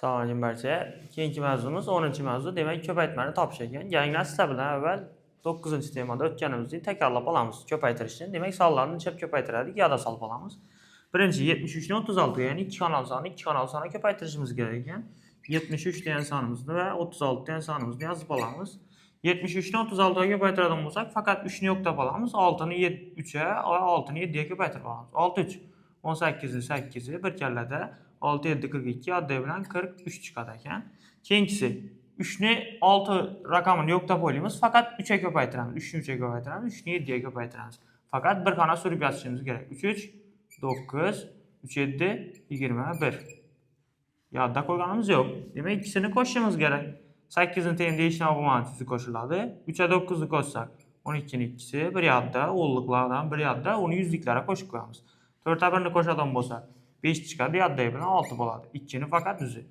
Salam barcha. Keyingi mavzumuz 10-chi mavzu. Demak, ko'paytmani topish ekan. Yangilar sizlar bilan avval 9-chi temada o'tganimizdek takrorlab olamiz ko'paytirishni. Demak, sonlarni chap ko'paytirdik, yada solib olamiz. Birinchi 73 ni 36 ga, ya'ni 2 kanal soni 2 kanal soni ko'paytirishimiz kerak ekan. 73 degan sonimizni va 36 degan sonimizni yozib olamiz. 73 ni 36 ga ko'paytiradigan bo'lsak, faqat 3 ni yo'qtab olamiz. 6 ni 3 ga va 6 ni 7 ga ko'paytirib olamiz. 6 3 18 ni 8 ga bir kallada 6 7 42 oddiy bilan 43 chiqadi ekan. Keyingisi 3 ni 6 raqamini yo'qtab qo'yamiz, faqat 3 ga ko'paytiramiz. 3 ni 3 ga ko'paytiramiz, 3 ni 7 ga ko'paytiramiz. Faqat bir xona surib yozishimiz kerak. 3 3 9 3 7 21. Yodda qo'yganimiz yo'q. Demak, ikkisini qo'shishimiz kerak. 8 ni teng deyishni bo'lmagani uchun qo'shiladi. 3 ga 9 ni qo'shsak 12 ni ikkisi bir yodda, o'nliklardan bir yodda, uni yuzliklarga qo'shib qo'yamiz. 4 ga 1 ni qo'shadigan bo'lsak 5 chiqadi, yodday bilan 6 bo'ladi. 2 ni faqat o'zi.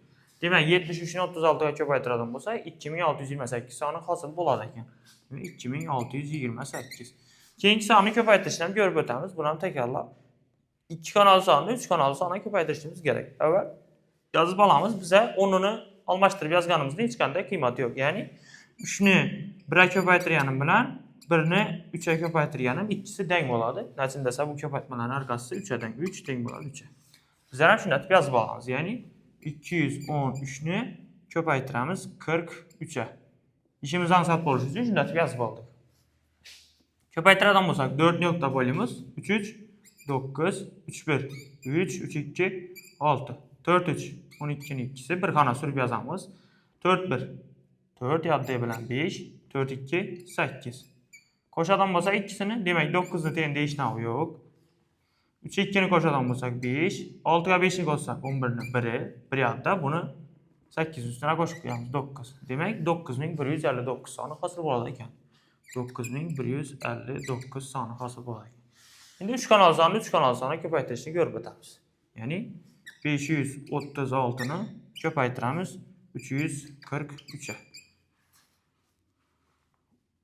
Demak, 73 ni 36 ga ko'paytiradigan bo'lsak 2628 soni hosil bo'ladi ekan. 2628. Keyingi sonni ko'paytirishni ham ko'rib o'tamiz. Buni ham takrorlab 2 kanal sonni 3 kanal soni ko'paytirishimiz kerak. Avval yozib olamiz. Biza 10 ni almashtirib yozganimizda hech qanday qiymati yo'q. Ya'ni 3 ni 1 ga ko'paytirganim bilan 1 ni 3 ga ko'paytirganim ikkisi teng bo'ladi. Nachin desa bu ko'paytmalarning orqasi 3 ga 3 teng bo'ladi 3 ga. Bizlar ham shunday deb yozib olamiz. Ya'ni 213 ni ko'paytiramiz 43 ga. Ishimiz ansat bo'lishi uchun shunday deb yozib oldik. Ko'paytiradigan bo'lsak 4 ni yo'qtab qo'yamiz. 3 3 9 3 1 3 3 2 6 4 3 12 ni ikkisi bir xona surib yozamiz. 4 1 4 yodday bilan 5 4 2 8. Qo'shadigan bo'lsak ikkisini, demak 9 ni teng deyishni yo'q. 3 2 ni qo'shadigan bo'lsak 5, 6 ga 5 ni qo'shsak 11 ni 1, bir yodda buni 8 ustiga qo'shib qo'yamiz 9. Demak 9159 soni hosil bo'ladi ekan. 9159 soni hosil bo'ladi ekan. Endi 3 kanal sonni 3 kanal soni ko'paytirishni ko'rib o'tamiz. Ya'ni 536 ni ko'paytiramiz 343 ga.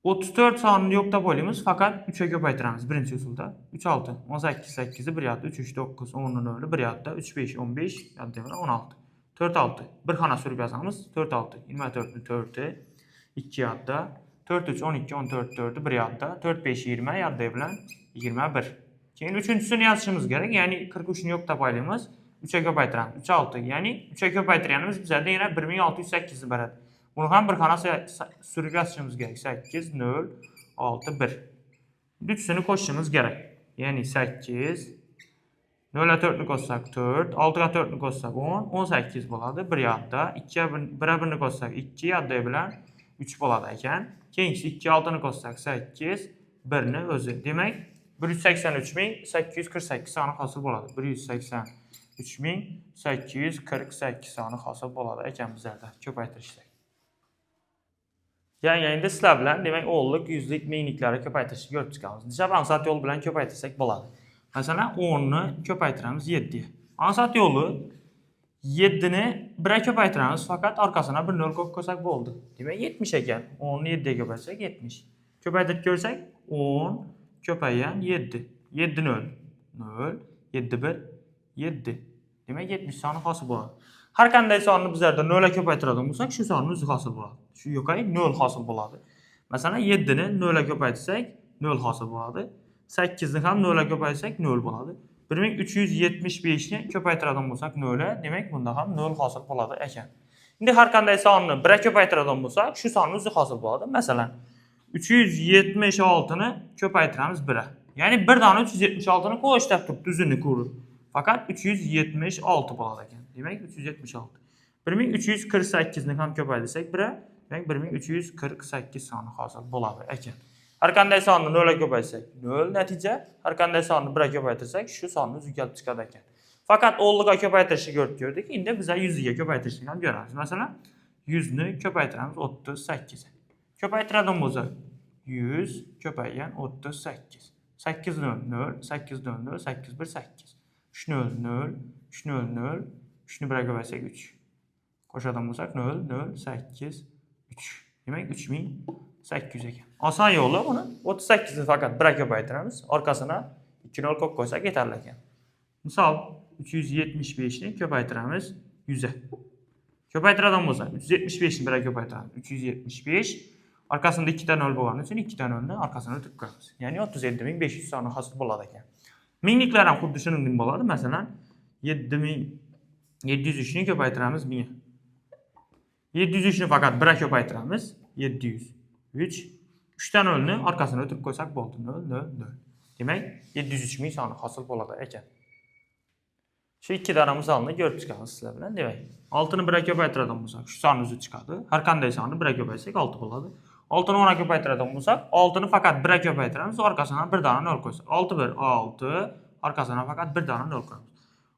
34 sonini yo'qtab qo'yamiz, faqat 3 ga ko'paytiramiz birinchi usulda. 3 6 18 8 ni bir yodda, 3 3 9 10 ni 0 bir yodda, 3 5 15 yodda bilan 16. 4 6 bir xona surib yozamiz. 4 6 24 ni 4 2 yodda, 4 3 12 14 4 bir yodda, 4 5 20 yodda bilan 21. Keyin uchinchisini yozishimiz kerak. Ya'ni 43 ni yo'qtab qo'yamiz. 3 ga ko'paytiramiz. 3 6 ya'ni 3 ga ko'paytirganimiz bizda yana 1608 ni beradi. Buni ham bir xona surib yozishimiz kerak. 8 0 6 1. Uchisini qo'shishimiz kerak. Ya'ni 8 0 ga 4 ni qo'shsak 4, 6 ga 4 ni qo'shsak 10, 18 bo'ladi. Bir yodda 2 ga 1 ni qo'shsak 2 yodda bilan 3 bo'ladi ekan. Keyingisi 2 6 ni qo'shsak 8, 1 ni o'zi. Demak 183848 soni hosil bo'ladi. 183848 soni hosil bo'ladi ekan bizlarda ko'paytirishda. Endi sizlar bilan demak o'nlik, yuzlik, mingliklarni ko'paytirishni ko'rib chiqamiz. Nechap ansat yo'l bilan ko'paytirsak bo'ladi. Masalan, 10 ni ko'paytiramiz 7 ga. Ansat yo'li 7 ni 1 ga ko'paytiramiz, faqat orqasına bir 0 qo'ysak bo'ldi. Demak 70 ekan. 10 ni 7 ga ko'paytirsak 70. Ko'paytirib ko'rsak 10 ko'paygan 7. 7 0 0 7 1 7. Demak 70 soni hosil bo'ladi. Har qanday sonni bizlarda 0 ga ko'paytiradigan bo'lsak, shu sonni o'zi hosil bo'ladi. Shu yo'qay 0 hosil bo'ladi. Masalan, 7 ni 0 ga ko'paytirsak 0 hosil bo'ladi. 8 ni ham 0 ga ko'paytirsak 0 bo'ladi. 1375 ni ko'paytiradigan bo'lsak 0, demak bunda ham 0 hosil bo'ladi ekan. Endi har qanday sonni 1 ga ko'paytiradigan bo'lsak, shu sonni o'zi hosil bo'ladi. Masalan, 376 ni ko'paytiramiz 1 ga. Ya'ni 1 dan 376 ni qo'shib turibdi o'zini ko'rib. Faqat 376 bo'ladi ekan. Demak 376. 1348 ni ham ko'paytirsak 1 ga, demak 1348 soni hosil bo'ladi ekan. Har qanday sonni 0 ga ko'paytirsak 0 natija, har qanday sonni 1 ga ko'paytirsak shu sonni o'zi kelib chiqadi ekan. Faqat o'nliga ko'paytirishni ko'rdik. Endi biz 100 ga ko'paytirishni ham ko'ramiz. Masalan, 100 ni ko'paytiramiz 38 ga. Ko'paytiradigan bo'lsak 100 ko'paygan 38. 8 0 0 8 0 0 8 1 8. 3 0 0 3 0 0 3 ni 1 ga ko'paytirsak 3. Qo'shadigan bo'lsak 0 0 8 3. Demak 3800 ekan. Oson yo'li buni 38 ni faqat 1 ga ko'paytiramiz, orqasına 2 0 qo'yib qo'ysak yetarli ekan. Misol 375 ni ko'paytiramiz 100 ga. Köpaytiradigan bolsak 375 ni 1 köpaytiramiz. 375. Arkasında 2 tane 0 bolgani uchun 2 tane 0'ni arkasına o'tib qo'yamiz. Ya'ni 37500 soni hosil bo'ladi ekan. Mingliklar ham xuddi shuningdek bo'ladi. Masalan, 7703 ni ko'paytiramiz 1000. 703 ni faqat 1 ko'paytiramiz. 703. 3 tane 0'ni arkasına o'tib qo'ysak bo'ldi. 0 0 0. Demak, 703 ming soni hosil bo'ladi ekan. Şu iki tane misalını görüp çıkarız sizler bilen demek. 6'nı 1'e köpaytiradigan bolsak, şu son özü çıkadı. Her qanday sonni 1'e köpaytsak 6 bo'ladi. 6'nı 10'a köpaytiradigan bolsak, 6'nı faqat 1'e köpaytiramiz, arkasına bir tane 0 qo'ysak. 6 1 6, arkasına faqat bir tane 0 qo'yamiz.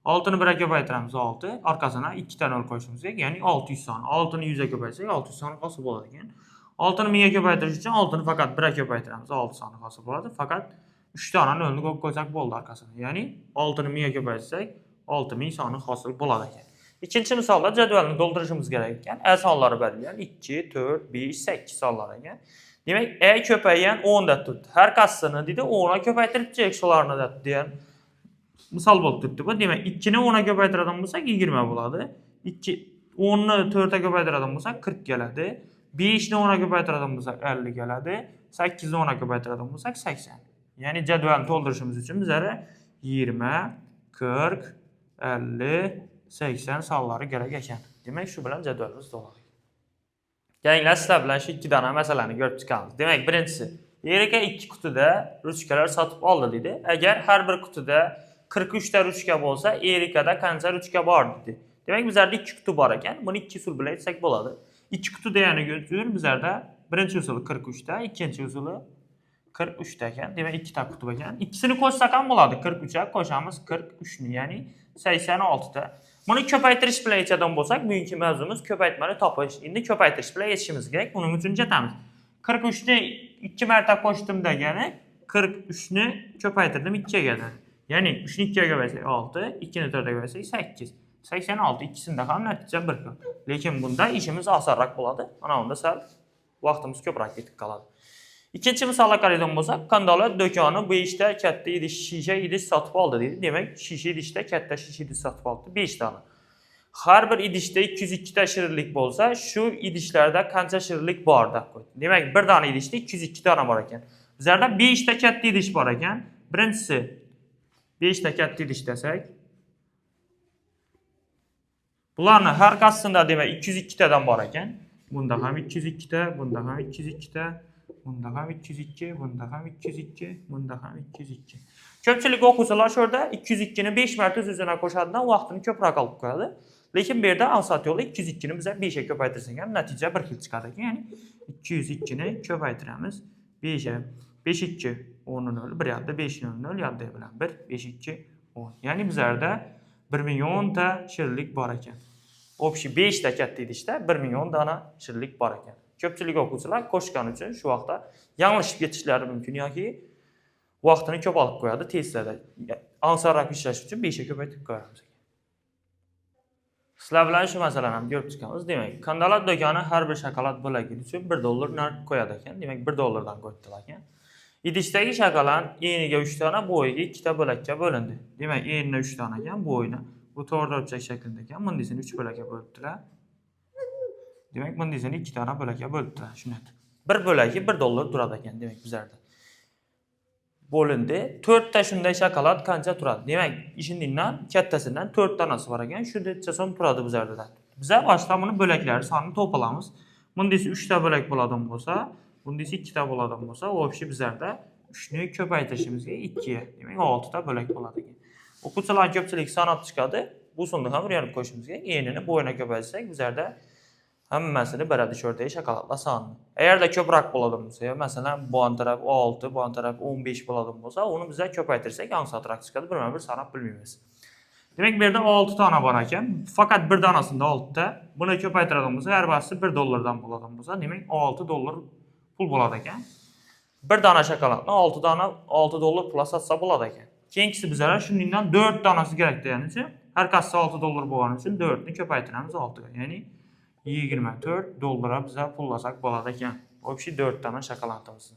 6'nı 1'e köpaytiramiz 6, arkasına 2 tane 0 qo'yishimiz kerak, ya'ni 600 soni. 6'nı 100'e köpaytsak 600 soni hosil bo'ladi ekan. 6'nı 1000'e köpaytirish uchun 6'nı faqat 1'e köpaytiramiz, 6 soni hosil bo'ladi. Faqat 3 tane 0'ni qo'yib qo'ysak bo'ldi arkasına. Ya'ni 6'nı 1000'e köpaytsak 6000 soni hosil bo'ladi ekan. İkinci misalda jadvalni doldurishimiz kerak ekan. A sonlari belgilangan 2, 4, 5, 8 sonlar ekan. Demak, A ko'paygan 10 da turibdi. Har qaysisini dedi 10 ga ko'paytirib chek shularni degan misol bo'lib turibdi bu. Demak, 2 ni 10 ga ko'paytiradigan bo'lsak 20 bo'ladi. 2 10 ni 4 ga ko'paytiradigan bo'lsak 40 keladi. 5 ni 10 ga ko'paytiradigan bo'lsak 50 keladi. 8 ni 10 ga ko'paytiradigan bo'lsak 80. Ya'ni jadvalni to'ldirishimiz uchun bizga 20, 40 50, 80 sonlari kerak ekan. Demak, shu bilan jadvalimiz to'ladi. Kelinglar sizlar bilan shu ikki dona masalani ko'rib chiqamiz. Demak, birinchisi, Erika 2 qutida ruchkalar sotib oldi dedi. Agar har bir qutida 43 ta ruchka bo'lsa, Erikada qancha ruchka bor dedi. Demak, bizlarda 2 quti bor ekan. Buni 2 usul bilan aytsak bo'ladi. 2 quti degani uchun bizlarda birinchi usuli 43 ta, ikkinchi usuli 43 ta ekan. Demak, 2 ta quti ekan. Ikkisini qo'shsak ham bo'ladi. 43 ga qo'shamiz 43 ni, ya'ni 86 ta. Buni ko'paytirish bilan yechadigan bo'lsak, bugungi mavzumiz ko'paytmani topish. Endi ko'paytirish bilan yechishimiz kerak. Buning uchun jetamiz. 43 ni 2 marta qo'shdim degani 43 ni ko'paytirdim 2 ga. Ya'ni 3 ni 2 ga ko'paytsak 6, 2 ni 4 ga ko'paytsak 8. 86 ikisinde ham natija 1 xil. Lekin bunda ishimiz osonroq bo'ladi. Mana unda sal vaqtimiz ko'proq ketib qoladi. İkinci misalga qaraydigan bo'lsak, Qandolat do'koni 5 ta katta idish, shisha idish sotib oldi deydi. Demak, shisha idishda katta shisha idish sotib oldi 5 ta. Har bir idishda 202 ta shirinlik bo'lsa, shu idishlarda qancha shirinlik bor deb qo'ydi. Demak, bir dona idishda 202 dona bor ekan. Bizlarda 5 ta katta idish bor ekan. Birinchisi 5 ta katta idish desak, bularni har qaysisida demak 202 tadan bor ekan. Bunda ham 202 ta, bunda ham 202 ta. Bunda ham 202, bunda ham 202, bunda ham 202. Ko'pchilik o'quvchilar shu yerda 202 ni 5 marta o'z-o'zina qo'shadidan vaqtini ko'proq olib qo'yadi. Lekin bu yerda ansat yo'li 202 ni biz 5 ga ko'paytirsak ham natija bir xil chiqadi ekan. Ya'ni 202 ni ko'paytiramiz 5 ga. 5 2 10 0, bir yoqda 5 0 yoqda bilan 1 5 2 10. Ya'ni bizlarda 1,010,000 ta shirinlik bor ekan. Общий 5 ta katta idishda 1,010,000 dona shirinlik bor ekan. Ko'pchilik o'quvchilar qo'shgan uchun shu vaqtda yanglishib ketishlari mumkin yoki vaqtini ko'p olib qo'yadi testlarda. Osonroq ishlash uchun 5 ga ko'paytirib qo'yamiz. Sizlar bilan shu masalani ham ko'rib chiqamiz. Demak, Qandolat do'koni har bir shokolad bo'lagi uchun 1 dollar narx qo'yadi ekan. Demak, 1 dollardan qo'ydilar ekan. Idishdagi shokolad eniga 3 dona, bo'yiga 2 ta bo'lakka bo'lindi. Demak, enini 3 dona ekan, bo'yini bu to'g'ri o'lchak shaklida ekan. Bundisini 3 bo'lakka bo'libdilar. Demak, bundisini 2 dona bo'lakka bo'libdilar. Shuni aytdim. Bir bo'lagi 1 dollar turadi ekan, demak bizlarda. Bo'lindi. 4 ta shunday shokolad qancha turadi? Demak, ishiningdan kattasidan 4 donasi bor ekan. Shu necha so'm turadi bizlarda. Biz boshqa buni bo'laklari sonini to'plamiz. Bundisi 3 ta bo'lak bo'ladigan bo'lsa, bundisi 2 ta bo'ladigan bo'lsa, o'bshi bizlarda 3 ni ko'paytirishimizga 2 ga, demak 6 ta bo'lak bo'ladi ekan. O'quvchilar ko'pchilik sanab chiqadi. Bu sonda ham o'rganib qo'yishimiz kerak. Enini bo'yina ko'paytirsak, bizlarda hammasini beradi sho'rdagi shokoladlar sonini. Agarda ko'proq bo'ladigan bo'lsa, masalan, bu taraf 6, bu taraf 15 bo'ladigan bo'lsa, uni biz ko'paytirsak, ansatrak chiqadi. Birma-bir sanab bilmaymiz. Demak, bu yerda 6 dona bor ekan. Faqat bir donasida 6 ta. Buni ko'paytiradigan bo'lsa, har birisi 1 dollardan bo'ladigan bo'lsa, demak 6 dollar pul bo'ladi ekan. Bir dona shokoladni 6 dollar pul sotsa bo'ladi ekan. Keyingisi bizlar shuningdan 4 donasi kerak degani-chi, har qaysisi 6 dollar bo'lgani uchun 4 ni ko'paytiramiz 6 ga. Ya'ni 24 dollara biza pullasak bo'ladi ekan. Общий 4 dona shokoladimizni.